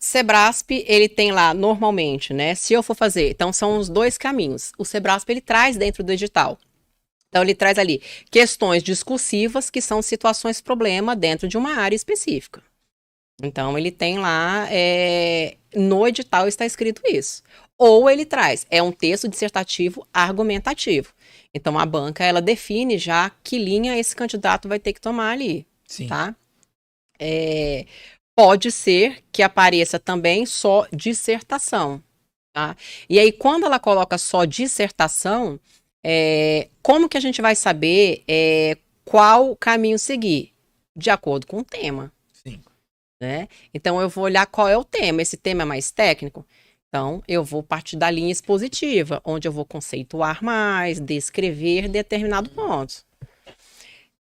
Sebrasp, ele tem lá, normalmente, né? Se eu for fazer, então são os dois caminhos. O Sebrasp, ele traz dentro do edital. Então, ele traz ali questões discursivas, que são situações problema dentro de uma área específica. Então, ele tem lá, no edital está escrito isso. Ou ele traz, é um texto dissertativo argumentativo. Então, a banca, ela define já que linha esse candidato vai ter que tomar ali, Sim. tá? Pode ser que apareça também só dissertação, tá? E aí, quando ela coloca só dissertação, como que a gente vai saber qual caminho seguir? De acordo com o tema. Sim. Né? Então, eu vou olhar qual é o tema. Esse tema é mais técnico? Então, eu vou partir da linha expositiva, onde eu vou conceituar mais, descrever determinado ponto.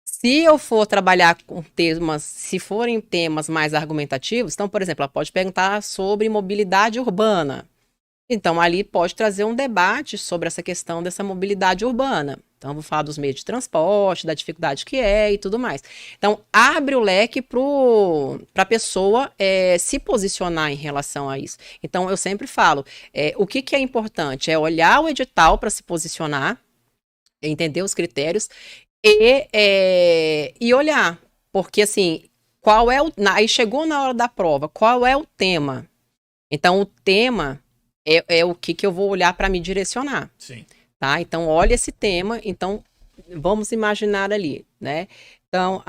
Se eu for trabalhar com temas, se forem temas mais argumentativos, então, por exemplo, ela pode perguntar sobre mobilidade urbana. Então, ali pode trazer um debate sobre essa questão dessa mobilidade urbana. Então, eu vou falar dos meios de transporte, da dificuldade que é e tudo mais. Então, abre o leque para a pessoa se posicionar em relação a isso. Então, eu sempre falo, o que é importante? É olhar o edital para se posicionar, entender os critérios e olhar. Porque, assim, aí chegou na hora da prova, qual é o tema? Então, o tema é o que eu vou olhar para me direcionar. Sim. Tá? Então, olha esse tema. Então, vamos imaginar ali, né? Então,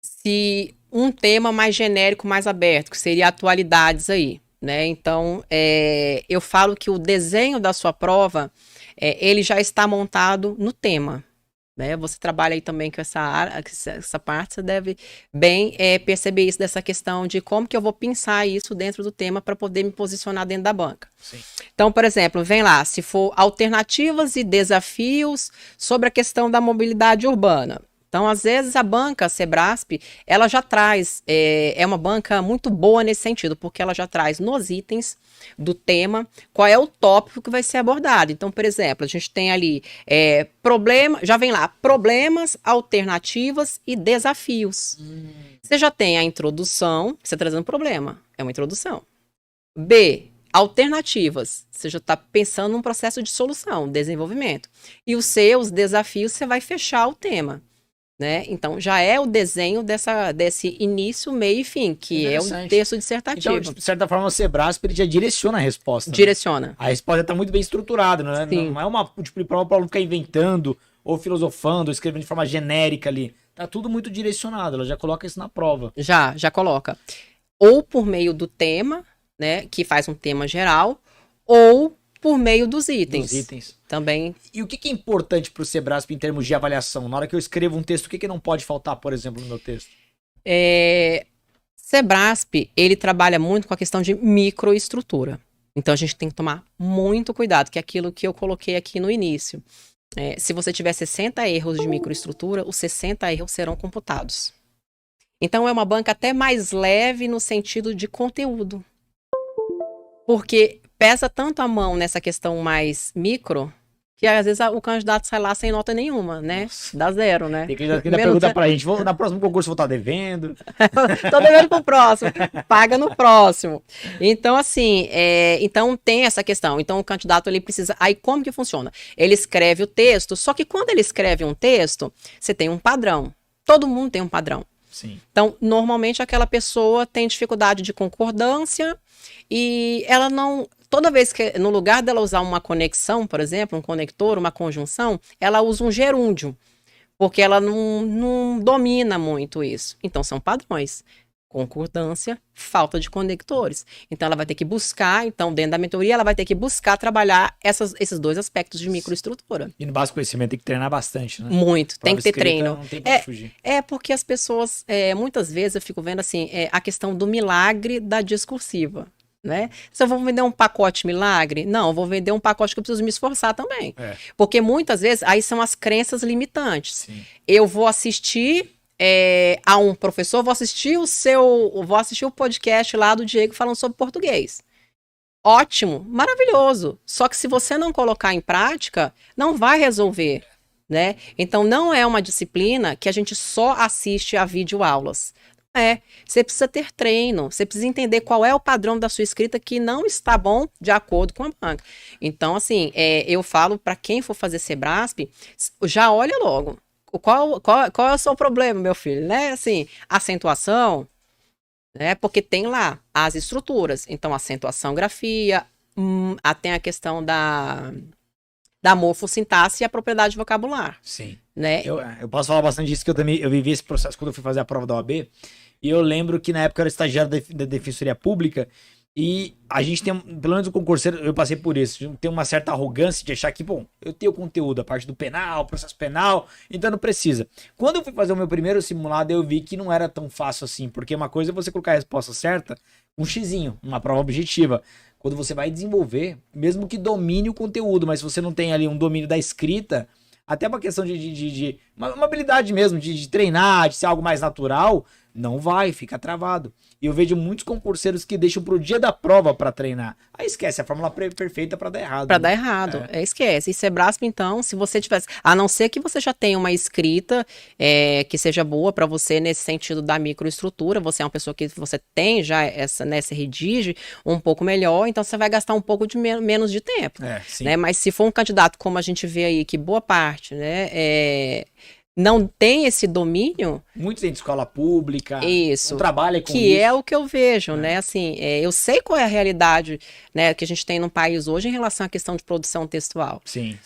se um tema mais genérico, mais aberto, que seria atualidades aí, né? Então, eu falo que o desenho da sua prova, ele já está montado no tema. Né? Você trabalha aí também com essa parte, você deve bem perceber isso, dessa questão de como que eu vou pensar isso dentro do tema para poder me posicionar dentro da banca. Sim. Então, por exemplo, vem lá, se for alternativas e desafios sobre a questão da mobilidade urbana. Então, às vezes, a banca, a Sebrasp, ela já traz, é uma banca muito boa nesse sentido, porque ela já traz nos itens do tema qual é o tópico que vai ser abordado. Então, por exemplo, a gente tem ali já vem lá, problemas, alternativas e desafios. Você já tem a introdução, você está trazendo problema, é uma introdução. B, alternativas, você já está pensando num processo de solução, desenvolvimento. E os desafios, você vai fechar o tema. Né? Então, já é o desenho desse início, meio e fim, que é o texto dissertativo. Então, de certa forma, o Sebrasp ele já direciona a resposta. Direciona. Né? A resposta está muito bem estruturada, né? Sim. Não é uma tipo de prova para o aluno ficar inventando, ou filosofando, ou escrevendo de forma genérica ali. Tá tudo muito direcionado, ela já coloca isso na prova. Já coloca. Ou por meio do tema, né, que faz um tema geral, ou por meio dos itens. Também. E o que é importante para o Sebrasp em termos de avaliação? Na hora que eu escrevo um texto, o que não pode faltar, por exemplo, no meu texto? Sebrasp, ele trabalha muito com a questão de microestrutura. Então, a gente tem que tomar muito cuidado, que é aquilo que eu coloquei aqui no início. Se você tiver 60 erros de microestrutura, os 60 erros serão computados. Então, é uma banca até mais leve no sentido de conteúdo. Porque pesa tanto a mão nessa questão mais micro, que às vezes o candidato sai lá sem nota nenhuma, né? Nossa. Dá zero, né? Tem que ainda perguntar pra gente, na próxima concurso vou estar devendo. Tô devendo pro próximo, paga no próximo. Então, assim, então tem essa questão. Então, o candidato, ele precisa... Aí, como que funciona? Ele escreve o texto, só que quando ele escreve um texto, você tem um padrão. Todo mundo tem um padrão. Sim. Então, normalmente, aquela pessoa tem dificuldade de concordância e ela não... Toda vez que, no lugar dela usar uma conexão, por exemplo, um conector, uma conjunção, ela usa um gerúndio, porque ela não domina muito isso. Então, são padrões. Concordância, falta de conectores. Então, ela vai ter que buscar, dentro da mentoria, ela vai ter que buscar trabalhar esses dois aspectos de microestrutura. E no básico conhecimento tem que treinar bastante, né? Muito, tem que ter treino. Não tem pra fugir. Porque as pessoas, muitas vezes eu fico vendo assim, a questão do milagre da discursiva. Né? Se eu vou vender um pacote milagre, não, eu vou vender um pacote que eu preciso me esforçar também. Porque muitas vezes, aí são as crenças limitantes. Sim. Eu vou assistir a um professor, vou assistir o podcast lá do Diego falando sobre português. Ótimo, maravilhoso. Só que se você não colocar em prática, não vai resolver. Né? Então, não é uma disciplina que a gente só assiste a videoaulas. Você precisa ter treino, você precisa entender qual é o padrão da sua escrita que não está bom de acordo com a banca. Então, assim, eu falo para quem for fazer Sebrasp, já olha logo. Qual é o seu problema, meu filho? Né? Assim, acentuação, né? Porque tem lá as estruturas. Então, acentuação, grafia, tem a questão da morfossintaxe e a propriedade vocabular. Sim. Né? Eu posso falar bastante disso, que eu vivi esse processo quando eu fui fazer a prova da OAB. E eu lembro que na época eu era estagiário da Defensoria Pública e a gente tem, pelo menos o concurseiro, eu passei por isso, tem uma certa arrogância de achar que, bom, eu tenho conteúdo, a parte do penal, processo penal, então não precisa. Quando eu fui fazer o meu primeiro simulado, eu vi que não era tão fácil assim, porque uma coisa é você colocar a resposta certa, um xizinho, uma prova objetiva. Quando você vai desenvolver, mesmo que domine o conteúdo, mas se você não tem ali um domínio da escrita, até uma questão de uma habilidade mesmo, de treinar, de ser algo mais natural, não vai, fica travado. E eu vejo muitos concurseiros que deixam pro dia da prova para treinar. Aí esquece, a fórmula perfeita para dar errado. Para dar errado, esquece. E Sebrasp, então, se você tivesse... A não ser que você já tenha uma escrita que seja boa para você nesse sentido da microestrutura, você é uma pessoa que você tem já essa, né, se redige um pouco melhor, então você vai gastar um pouco de menos de tempo. Né? Mas se for um candidato, como a gente vê aí, que boa parte, né, não tem esse domínio... Muitos têm de escola pública, isso, não trabalha com que isso. é o que eu vejo, né, assim, eu sei qual é a realidade, né, que a gente tem no país hoje em relação à questão de produção textual. Sim.